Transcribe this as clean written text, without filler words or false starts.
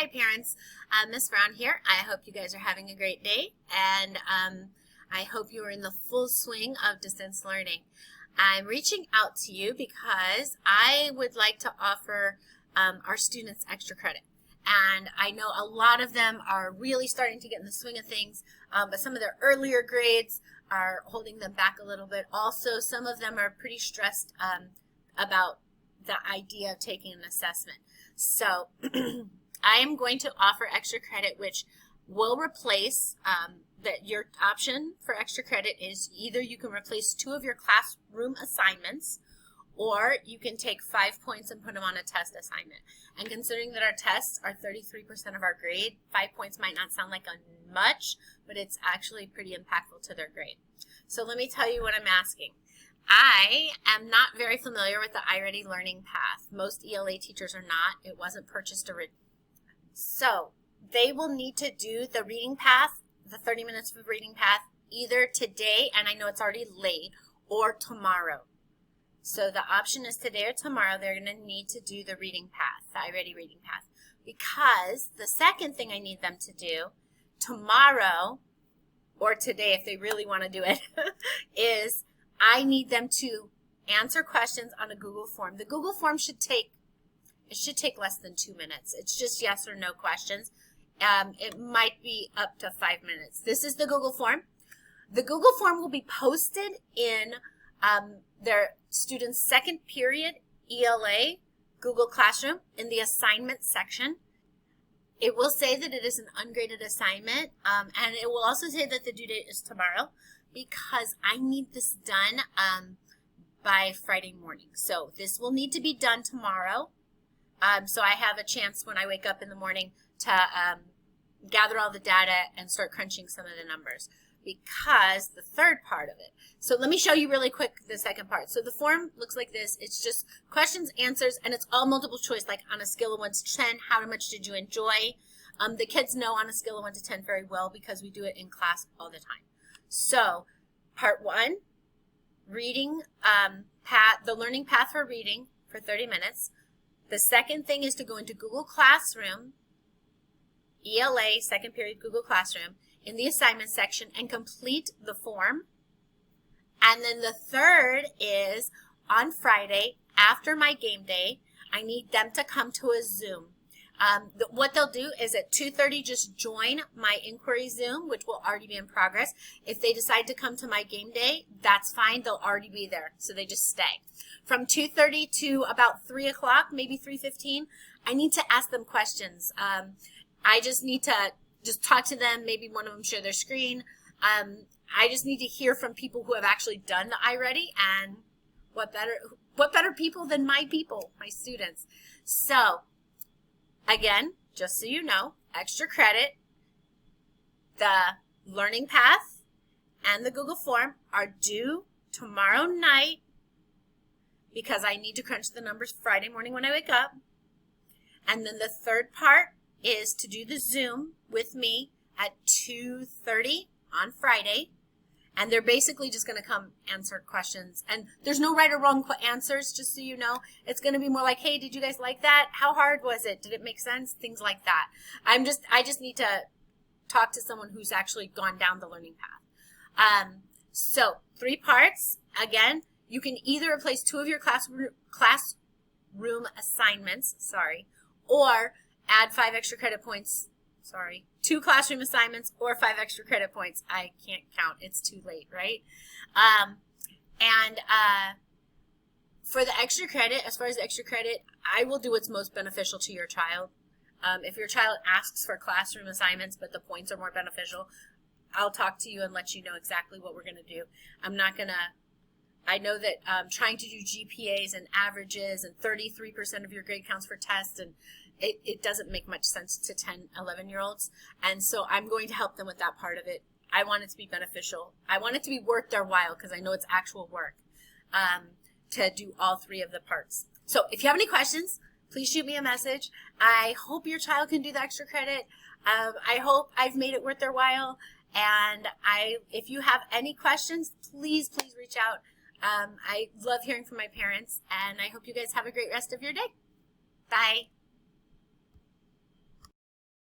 Hi parents, Miss Brown here. I hope you guys are having a great day, and I hope you are in the full swing of distance learning. I'm reaching out to you because I would like to offer our students extra credit. And I know a lot of them are really starting to get in the swing of things, but some of their earlier grades are holding them back a little bit. Also, some of them are pretty stressed about the idea of taking an assessment. So I am going to offer extra credit, which will replace that your option for extra credit is either you can replace 2 of your classroom assignments, or you can take 5 points and put them on a test assignment. And considering that our tests are 33% of our grade, 5 points might not sound like much, but it's actually pretty impactful to their grade. So let me tell you what I'm asking. I am not very familiar with the iReady learning path. Most ELA teachers are not. It wasn't purchased originally. So they will need to do the reading path, the 30 minutes of reading path, either today, and I know it's already late, or tomorrow. So the option is today or tomorrow. They're going to need to do the reading path, the iReady reading path. Because the second thing I need them to do tomorrow, or today if they really want to do it, is I need them to answer questions on a Google form. The Google form should take less than 2 minutes. It's just yes or no questions. It might be up to 5 minutes. This is the Google form. The Google form will be posted in their students' second period ELA Google Classroom in the assignment section. It will say that it is an ungraded assignment, and it will also say that the due date is tomorrow, because I need this done by Friday morning. So this will need to be done tomorrow. So I have a chance when I wake up in the morning to gather all the data and start crunching some of the numbers, because the third part of it. So let me show you really quick the second part. So the form looks like this. It's just questions, answers, and it's all multiple choice, like on a scale of 1 to 10, how much did you enjoy? The kids know on a scale of 1 to 10 very well because we do it in class all the time. So part 1, reading, the learning path for reading for 30 minutes. The second thing is to go into Google Classroom, ELA, second period Google Classroom, in the assignment section and complete the form. And then the third is on Friday, after my game day, I need them to come to a Zoom. What they'll do is at 2:30 just join my inquiry Zoom, which will already be in progress. If they decide to come to my game day, that's fine. They'll already be there, so they just stay. From 2:30 to about 3 o'clock, maybe 3:15, I need to ask them questions. I just need to talk to them. Maybe one of them share their screen. I just need to hear from people who have actually done the iReady, and what better people than my people, my students. So again, just so you know, extra credit, the learning path and the Google form are due tomorrow night, because I need to crunch the numbers Friday morning when I wake up. And then the third part is to do the Zoom with me at 2:30 on Friday. And they're basically just going to come answer questions. And there's no right or wrong answers, just so you know. It's going to be more like, hey, did you guys like that? How hard was it? Did it make sense? Things like that. I just need to talk to someone who's actually gone down the learning path. So 3 parts. Again, you can either replace 2 of your classroom assignments, or add 5 extra credit points. 2 classroom assignments or 5 extra credit points. I can't count. It's too late, right? For the extra credit, as far as extra credit, I will do what's most beneficial to your child. If your child asks for classroom assignments but the points are more beneficial, I'll talk to you and let you know exactly what we're going to do. I know that trying to do GPAs and averages and 33% of your grade counts for tests, and it doesn't make much sense to 10, 11-year-olds. And so I'm going to help them with that part of it. I want it to be beneficial. I want it to be worth their while, because I know it's actual work to do all 3 of the parts. So if you have any questions, please shoot me a message. I hope your child can do the extra credit. I hope I've made it worth their while. And if you have any questions, please reach out. I love hearing from my parents, and I hope you guys have a great rest of your day. Bye.